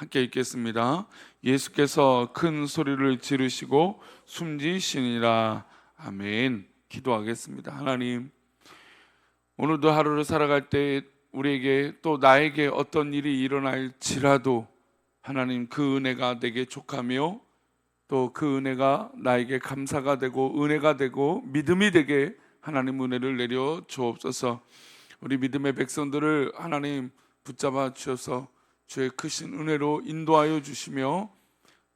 함께 읽겠습니다. 예수께서 큰 소리를 지르시고 숨지시니라. 아멘. 기도하겠습니다. 하나님, 오늘도 하루를 살아갈 때 우리에게 또 나에게 어떤 일이 일어날지라도 하나님, 그 은혜가 내게 족하며 또 그 은혜가 나에게 감사가 되고 은혜가 되고 믿음이 되게 하나님 은혜를 내려 주옵소서. 우리 믿음의 백성들을 하나님 붙잡아 주셔서 주의 크신 은혜로 인도하여 주시며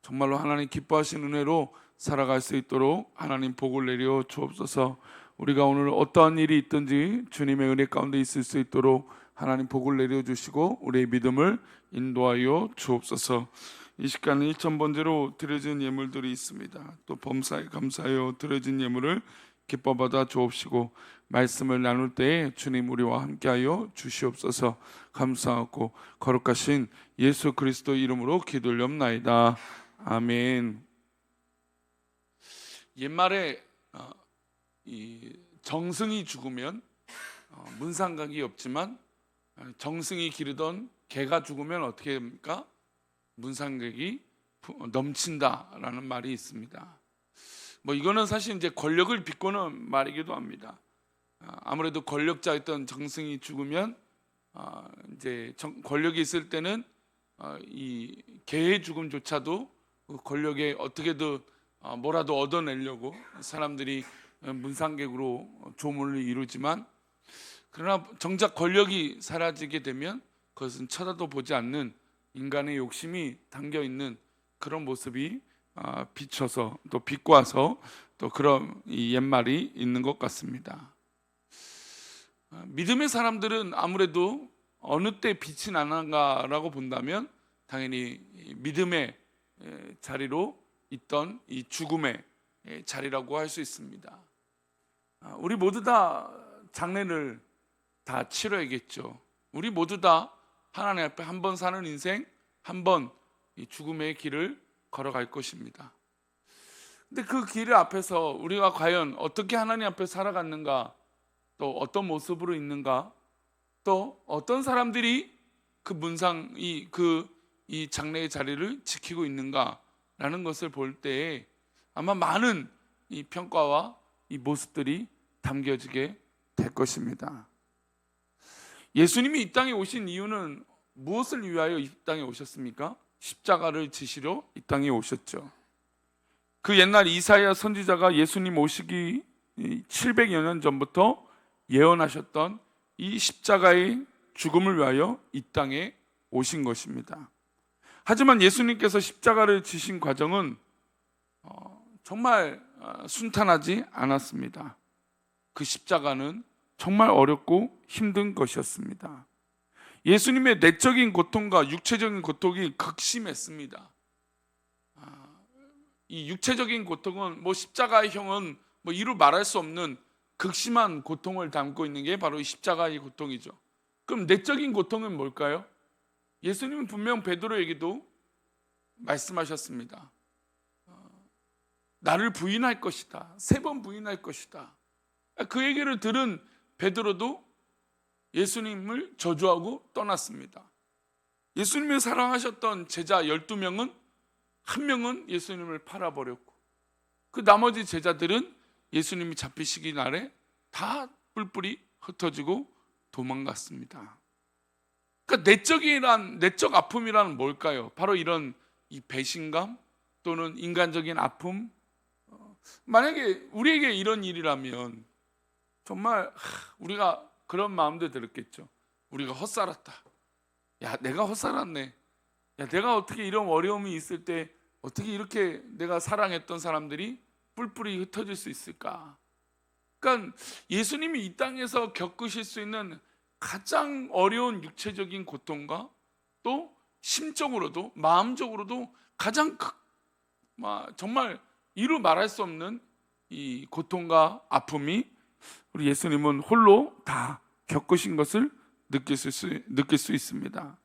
정말로 하나님 기뻐하신 은혜로 살아갈 수 있도록 하나님 복을 내려 주옵소서. 우리가 오늘 어떠한 일이 있든지 주님의 은혜 가운데 있을 수 있도록 하나님 복을 내려 주시고 우리의 믿음을 인도하여 주옵소서. 이 시간은 1,000번째로 드려진 예물들이 있습니다. 또 범사에 감사하여 드려진 예물을 기뻐 받아 주옵시고 말씀을 나눌 때에 주님 우리와 함께하여 주시옵소서. 감사하고 거룩하신 예수 그리스도 이름으로 기도올옵나이다. 아멘. 옛말에 이 정승이 죽으면 문상각이 없지만 정승이 기르던 개가 죽으면 어떻게 됩니까? 문상각이 넘친다라는 말이 있습니다. 이거는 사실 이제 권력을 비꼬는 말이기도 합니다. 아무래도 권력자였던 정승이 죽으면 이제 권력이 있을 때는 이 개의 죽음조차도 그 권력에 어떻게든 뭐라도 얻어내려고 사람들이 문상객으로 조문을 이루지만, 그러나 정작 권력이 사라지게 되면 그것은 쳐다도 보지 않는 인간의 욕심이 담겨 있는 그런 모습이 비춰서 또 비꼬아서 또 그런 이 옛말이 있는 것 같습니다. 믿음의 사람들은 아무래도 어느 때 빛이 나는가라고 본다면 당연히 믿음의 자리로 있던 이 죽음의 자리라고 할 수 있습니다. 우리 모두 다 장례를 다 치러야겠죠. 우리 모두 다 하나님 앞에 한 번 사는 인생, 한 번 이 죽음의 길을 걸어갈 것입니다. 근데 그 길 앞에서 우리가 과연 어떻게 하나님 앞에 살아갔는가, 또 어떤 모습으로 있는가, 또 어떤 사람들이 그 문상 이 장래의 자리를 지키고 있는가라는 것을 볼 때에 아마 많은 이 평가와 이 모습들이 담겨지게 될 것입니다. 예수님이 이 땅에 오신 이유는 무엇을 위하여 이 땅에 오셨습니까? 십자가를 지시러 이 땅에 오셨죠. 그 옛날 이사야 선지자가 예수님 오시기 700여 년 전부터 예언하셨던 이 십자가의 죽음을 위하여 이 땅에 오신 것입니다. 하지만 예수님께서 십자가를 지신 과정은 정말 순탄하지 않았습니다. 그 십자가는 정말 어렵고 힘든 것이었습니다. 예수님의 내적인 고통과 육체적인 고통이 극심했습니다. 이 육체적인 고통은 십자가의 형은 이루 말할 수 없는 극심한 고통을 담고 있는 게 바로 이 십자가의 고통이죠. 그럼 내적인 고통은 뭘까요? 예수님은 분명 베드로에게도 말씀하셨습니다. 나를 부인할 것이다. 3번 부인할 것이다. 그 얘기를 들은 베드로도 예수님을 저주하고 떠났습니다. 예수님을 사랑하셨던 제자 12명은 한 명은 예수님을 팔아버렸고, 그 나머지 제자들은 예수님이 잡히시기 날에 다 뿔뿔이 흩어지고 도망갔습니다. 그러니까 내적 아픔이란 뭘까요? 바로 이런 이 배신감 또는 인간적인 아픔. 만약에 우리에게 이런 일이라면 정말 우리가 그런 마음도 들었겠죠. 우리가 헛살았다. 야, 내가 헛살았네. 야, 내가 어떻게 이런 어려움이 있을 때 어떻게 이렇게 내가 사랑했던 사람들이 뿔뿔이 흩어질 수 있을까? 그러니까 예수님이 이 땅에서 겪으실 수 있는 가장 어려운 육체적인 고통과 또 심적으로도 마음적으로도 가장 정말 이루 말할 수 없는 이 고통과 아픔이 우리 예수님은 홀로 다 겪으신 것을 느낄 수 있습니다.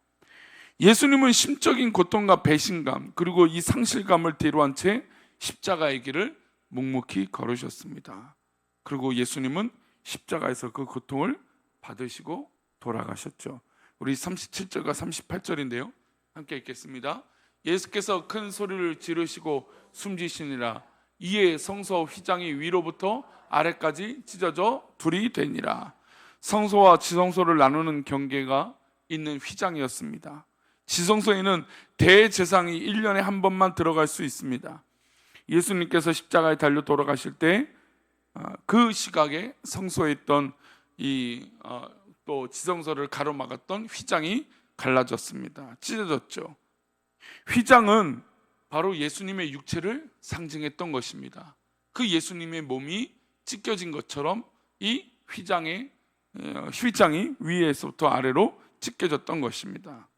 예수님은 심적인 고통과 배신감 그리고 이 상실감을 뒤로한 채 십자가의 길을 묵묵히 걸으셨습니다. 그리고 예수님은 십자가에서 그 고통을 받으시고 돌아가셨죠. 우리 37절과 38절인데요. 함께 읽겠습니다. 예수께서 큰 소리를 지르시고 숨지시니라. 이에 성소 휘장이 위로부터 아래까지 찢어져 둘이 되니라. 성소와 지성소를 나누는 경계가 있는 휘장이었습니다. 지성소에는 대제사장이 1년에 한 번만 들어갈 수 있습니다. 예수님께서 십자가에 달려 돌아가실 때 그 시각에 성소에 있던 또 지성소를 가로막았던 휘장이 갈라졌습니다. 찢어졌죠. 휘장은 바로 예수님의 육체를 상징했던 것입니다. 그 예수님의 몸이 찢겨진 것처럼 이 휘장이 위에서부터 아래로 찢겨졌던 것입니다.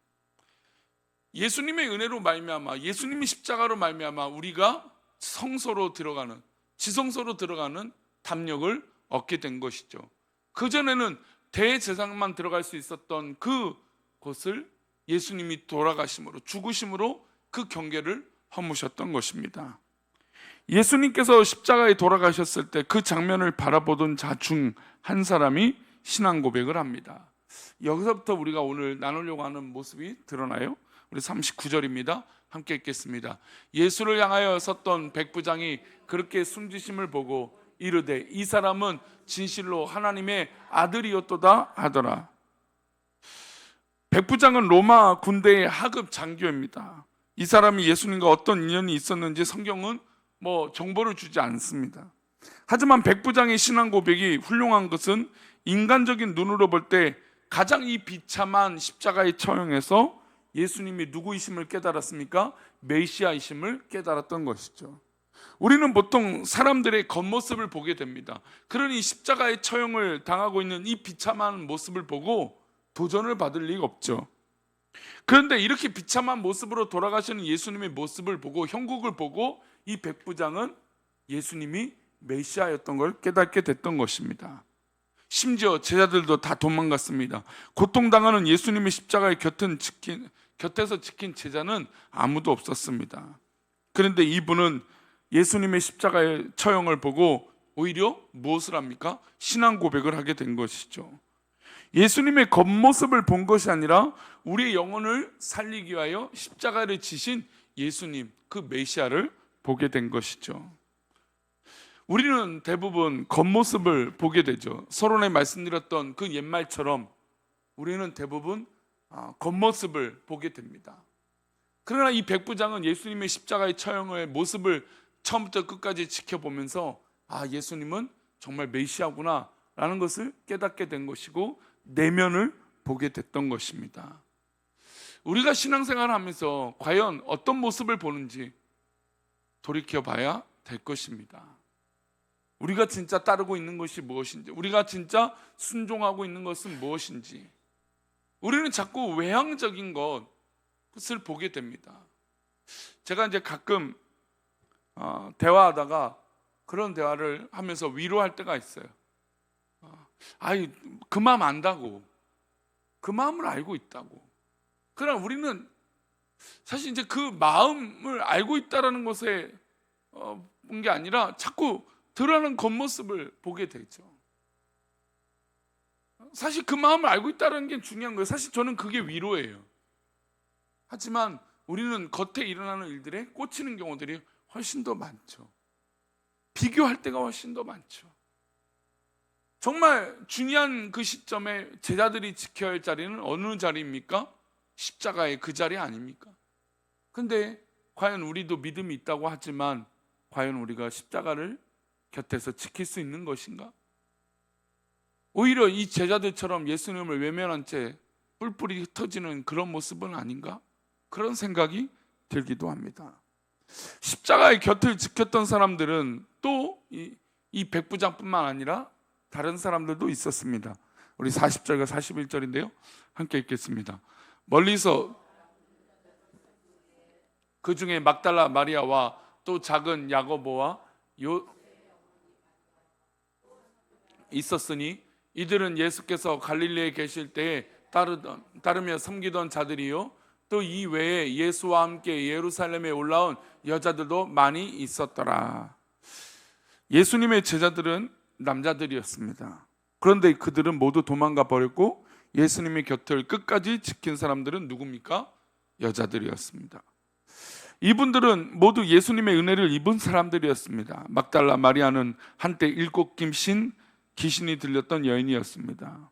예수님의 은혜로 말미암아, 예수님이 십자가로 말미암아 우리가 성소로 들어가는, 지성소로 들어가는 담력을 얻게 된 것이죠. 그전에는 대제사장만 들어갈 수 있었던 그 곳을 예수님이 돌아가심으로, 죽으심으로 그 경계를 허무셨던 것입니다. 예수님께서 십자가에 돌아가셨을 때 그 장면을 바라보던 자 중 한 사람이 신앙 고백을 합니다. 여기서부터 우리가 오늘 나누려고 하는 모습이 드러나요. 우리 39절입니다. 함께 읽겠습니다. 예수를 향하여 섰던 백부장이 그렇게 숨지심을 보고 이르되 이 사람은 진실로 하나님의 아들이었도다 하더라. 백부장은 로마 군대의 하급 장교입니다. 이 사람이 예수님과 어떤 인연이 있었는지 성경은 정보를 주지 않습니다. 하지만 백부장의 신앙 고백이 훌륭한 것은 인간적인 눈으로 볼 때 가장 이 비참한 십자가의 처형에서 예수님이 누구이심을 깨달았습니까? 메시아이심을 깨달았던 것이죠. 우리는 보통 사람들의 겉모습을 보게 됩니다. 그러니 십자가의 처형을 당하고 있는 이 비참한 모습을 보고 도전을 받을 리가 없죠. 그런데 이렇게 비참한 모습으로 돌아가시는 예수님의 모습을 보고, 형국을 보고 이 백부장은 예수님이 메시아였던 걸 깨닫게 됐던 것입니다. 심지어 제자들도 다 도망갔습니다. 고통당하는 예수님의 십자가의 곁에서 지킨 제자는 아무도 없었습니다. 그런데 이분은 예수님의 십자가의 처형을 보고 오히려 무엇을 합니까? 신앙 고백을 하게 된 것이죠. 예수님의 겉모습을 본 것이 아니라 우리의 영혼을 살리기 위하여 십자가를 지신 예수님, 그 메시아를 보게 된 것이죠. 우리는 대부분 겉모습을 보게 되죠. 서론에 말씀드렸던 그 옛말처럼 우리는 대부분 겉모습을 보게 됩니다. 그러나 이 백부장은 예수님의 십자가의 처형의 모습을 처음부터 끝까지 지켜보면서 예수님은 정말 메시아구나 라는 것을 깨닫게 된 것이고 내면을 보게 됐던 것입니다. 우리가 신앙생활을 하면서 과연 어떤 모습을 보는지 돌이켜봐야 될 것입니다. 우리가 진짜 따르고 있는 것이 무엇인지, 우리가 진짜 순종하고 있는 것은 무엇인지. 우리는 자꾸 외향적인 것을 보게 됩니다. 제가 이제 가끔 대화하다가 그런 대화를 하면서 위로할 때가 있어요. 그 마음 안다고, 그 마음을 알고 있다고. 그러나 우리는 사실 이제 그 마음을 알고 있다라는 것에 본 게 아니라 자꾸 드러나는 겉모습을 보게 되죠. 사실 그 마음을 알고 있다는 게 중요한 거예요. 사실 저는 그게 위로예요. 하지만 우리는 겉에 일어나는 일들에 꽂히는 경우들이 훨씬 더 많죠. 비교할 때가 훨씬 더 많죠. 정말 중요한 그 시점에 제자들이 지켜야 할 자리는 어느 자리입니까? 십자가의 그 자리 아닙니까? 근데 과연 우리도 믿음이 있다고 하지만 과연 우리가 십자가를 곁에서 지킬 수 있는 것인가? 오히려 이 제자들처럼 예수님을 외면한 채 뿔뿔이 흩어지는 그런 모습은 아닌가? 그런 생각이 들기도 합니다. 십자가의 곁을 지켰던 사람들은 또 이 백부장뿐만 아니라 다른 사람들도 있었습니다. 우리 40절과 41절인데요. 함께 읽겠습니다. 멀리서 그 중에 막달라 마리아와 또 작은 야고보와 있었으니 이들은 예수께서 갈릴리에 계실 때에 따르며 섬기던 자들이요 또 이 외에 예수와 함께 예루살렘에 올라온 여자들도 많이 있었더라. 예수님의 제자들은 남자들이었습니다. 그런데 그들은 모두 도망가 버렸고 예수님의 곁을 끝까지 지킨 사람들은 누굽니까? 여자들이었습니다. 이분들은 모두 예수님의 은혜를 입은 사람들이었습니다. 막달라 마리아는 한때 7김신 귀신이 들렸던 여인이었습니다.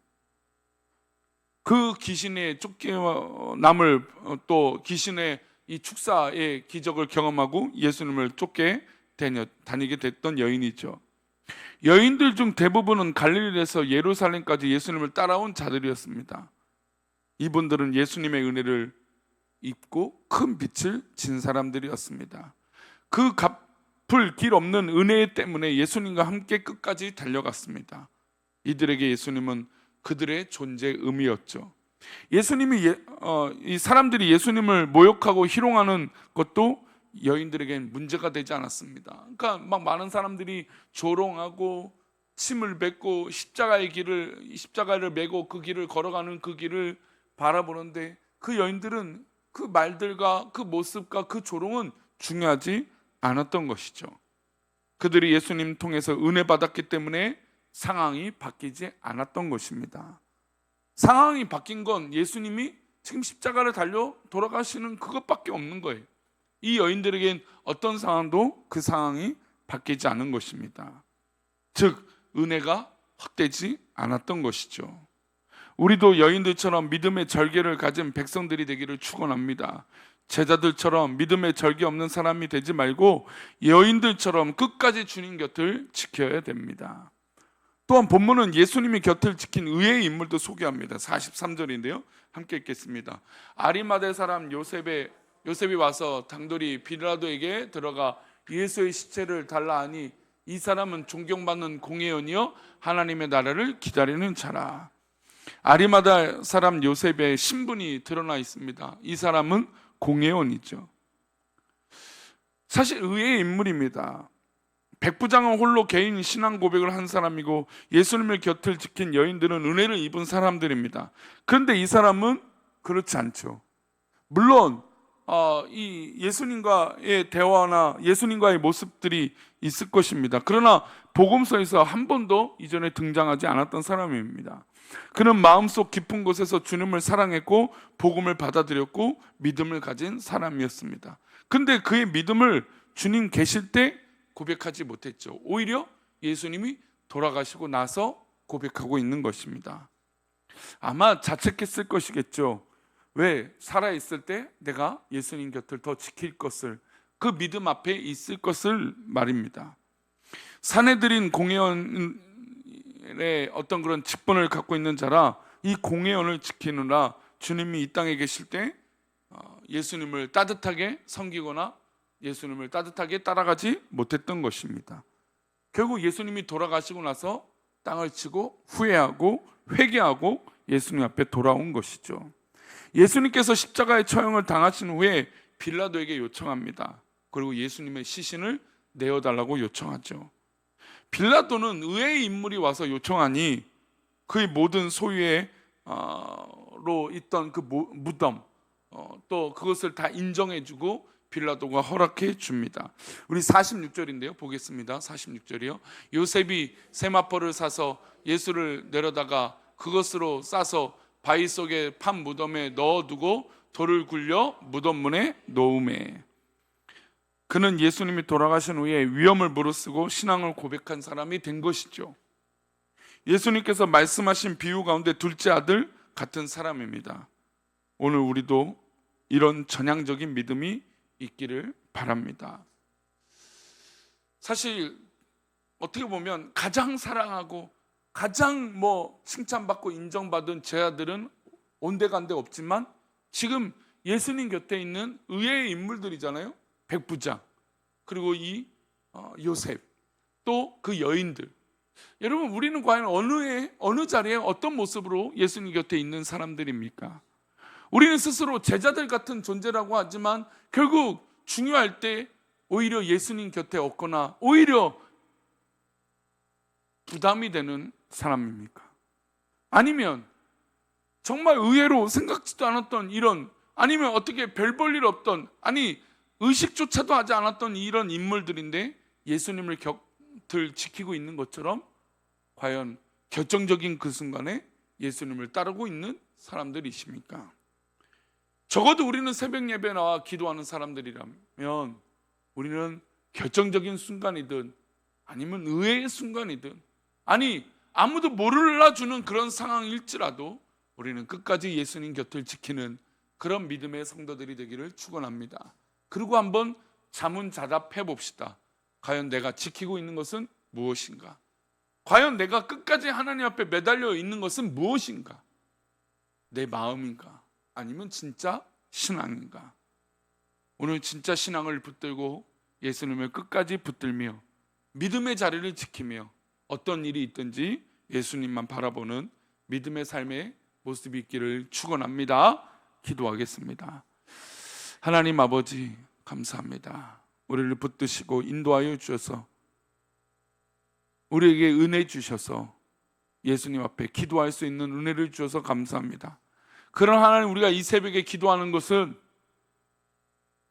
그 귀신의 쫓겨남을, 또 귀신의 이 축사의 기적을 경험하고 예수님을 쫓게 다니게 됐던 여인이죠. 여인들 중 대부분은 갈릴리에서 예루살렘까지 예수님을 따라온 자들이었습니다. 이분들은 예수님의 은혜를 입고 큰 빛을 진 사람들이었습니다. 그 갚을 길 없는 은혜 때문에 예수님과 함께 끝까지 달려갔습니다. 이들에게 예수님은 그들의 존재의 의미였죠. 예수님이 이 사람들이 예수님을 모욕하고 희롱하는 것도 여인들에겐 문제가 되지 않았습니다. 그러니까 막 많은 사람들이 조롱하고 침을 뱉고 십자가를 메고 그 길을 걸어가는 그 길을 바라보는데, 그 여인들은 그 말들과 그 모습과 그 조롱은 중요하지 않았던 것이죠. 그들이 예수님 통해서 은혜 받았기 때문에 상황이 바뀌지 않았던 것입니다. 상황이 바뀐 건 예수님이 지금 십자가를 달려 돌아가시는 그것밖에 없는 거예요. 이 여인들에겐 어떤 상황도 그 상황이 바뀌지 않은 것입니다. 즉 은혜가 헛되지 않았던 것이죠. 우리도 여인들처럼 믿음의 절개를 가진 백성들이 되기를 축원합니다. 제자들처럼 믿음의 절개 없는 사람이 되지 말고 여인들처럼 끝까지 주님 곁을 지켜야 됩니다. 또한 본문은 예수님이 곁을 지킨 의외의 인물도 소개합니다. 43절인데요. 함께 읽겠습니다. 아리마대 사람 요셉이 와서 당돌이 빌라도에게 들어가 예수의 시체를 달라 하니, 이 사람은 존경받는 공회원이요 하나님의 나라를 기다리는 자라. 아리마다 사람 요셉의 신분이 드러나 있습니다. 이 사람은 공회원이죠. 사실 의외의 인물입니다. 백부장은 홀로 개인 신앙 고백을 한 사람이고 예수님의 곁을 지킨 여인들은 은혜를 입은 사람들입니다. 그런데 이 사람은 그렇지 않죠. 물론 이 예수님과의 대화나 예수님과의 모습들이 있을 것입니다. 그러나 복음서에서 한 번도 이전에 등장하지 않았던 사람입니다. 그는 마음속 깊은 곳에서 주님을 사랑했고 복음을 받아들였고 믿음을 가진 사람이었습니다. 근데 그의 믿음을 주님 계실 때 고백하지 못했죠. 오히려 예수님이 돌아가시고 나서 고백하고 있는 것입니다. 아마 자책했을 것이겠죠. 왜 살아있을 때 내가 예수님 곁을 더 지킬 것을, 그 믿음 앞에 있을 것을 말입니다. 사내들인 공회원의 어떤 그런 직분을 갖고 있는 자라 이 공회원을 지키느라 주님이 이 땅에 계실 때 예수님을 따뜻하게 섬기거나 예수님을 따뜻하게 따라가지 못했던 것입니다. 결국 예수님이 돌아가시고 나서 땅을 치고 후회하고 회개하고 예수님 앞에 돌아온 것이죠. 예수님께서 십자가의 처형을 당하신 후에 빌라도에게 요청합니다. 그리고 예수님의 시신을 내어달라고 요청하죠. 빌라도는 의외의 인물이 와서 요청하니 그의 모든 소유로 있던 그 무덤, 또 그것을 다 인정해주고 빌라도가 허락해 줍니다. 우리 46절인데요. 보겠습니다. 46절이요. 요셉이 세마포를 사서 예수를 내려다가 그것으로 싸서 바위 속에 판 무덤에 넣어두고 돌을 굴려 무덤 문에 놓음에. 그는 예수님이 돌아가신 후에 위험을 무릅쓰고 신앙을 고백한 사람이 된 것이죠. 예수님께서 말씀하신 비유 가운데 둘째 아들 같은 사람입니다. 오늘 우리도 이런 전향적인 믿음이 있기를 바랍니다. 사실 어떻게 보면 가장 사랑하고 가장 칭찬받고 인정받은 제 아들은 온데간데 없지만 지금 예수님 곁에 있는 의외의 인물들이잖아요. 백부장, 그리고 이 요셉, 또 그 여인들. 여러분, 우리는 과연 어느 자리에 어떤 모습으로 예수님 곁에 있는 사람들입니까? 우리는 스스로 제자들 같은 존재라고 하지만 결국 중요할 때 오히려 예수님 곁에 없거나 오히려 부담이 되는 사람입니까? 아니면 정말 의외로 생각지도 않았던 이런, 아니면 어떻게 별 볼 일 없던, 의식조차도 하지 않았던 이런 인물들인데 예수님을 곁을 지키고 있는 것처럼 과연 결정적인 그 순간에 예수님을 따르고 있는 사람들이십니까? 적어도 우리는 새벽 예배 나와 기도하는 사람들이라면 우리는 결정적인 순간이든 아니면 의외의 순간이든, 아니 아무도 몰라주는 그런 상황일지라도 우리는 끝까지 예수님 곁을 지키는 그런 믿음의 성도들이 되기를 축원합니다. 그리고 한번 자문자답해 봅시다. 과연 내가 지키고 있는 것은 무엇인가? 과연 내가 끝까지 하나님 앞에 매달려 있는 것은 무엇인가? 내 마음인가? 아니면 진짜 신앙인가? 오늘 진짜 신앙을 붙들고 예수님을 끝까지 붙들며 믿음의 자리를 지키며 어떤 일이 있든지 예수님만 바라보는 믿음의 삶의 모습이 있기를 축원합니다. 기도하겠습니다. 하나님 아버지, 감사합니다. 우리를 붙드시고 인도하여 주셔서 우리에게 은혜 주셔서 예수님 앞에 기도할 수 있는 은혜를 주셔서 감사합니다. 그런 하나님, 우리가 이 새벽에 기도하는 것은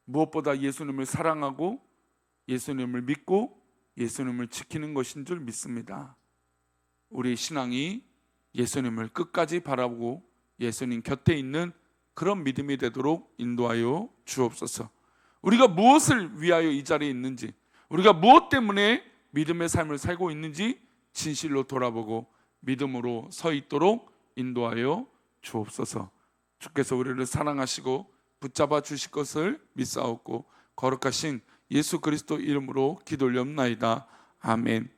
무엇보다 예수님을 사랑하고 예수님을 믿고 예수님을 지키는 것인 줄 믿습니다. 우리 신앙이 예수님을 끝까지 바라보고 예수님 곁에 있는 그런 믿음이 되도록 인도하여 주옵소서. 우리가 무엇을 위하여 이 자리에 있는지, 우리가 무엇 때문에 믿음의 삶을 살고 있는지 진실로 돌아보고 믿음으로 서 있도록 인도하여 주옵소서. 주께서 우리를 사랑하시고 붙잡아 주실 것을 믿사옵고 거룩하신 예수 그리스도 이름으로 기도 올리옵나이다. 아멘.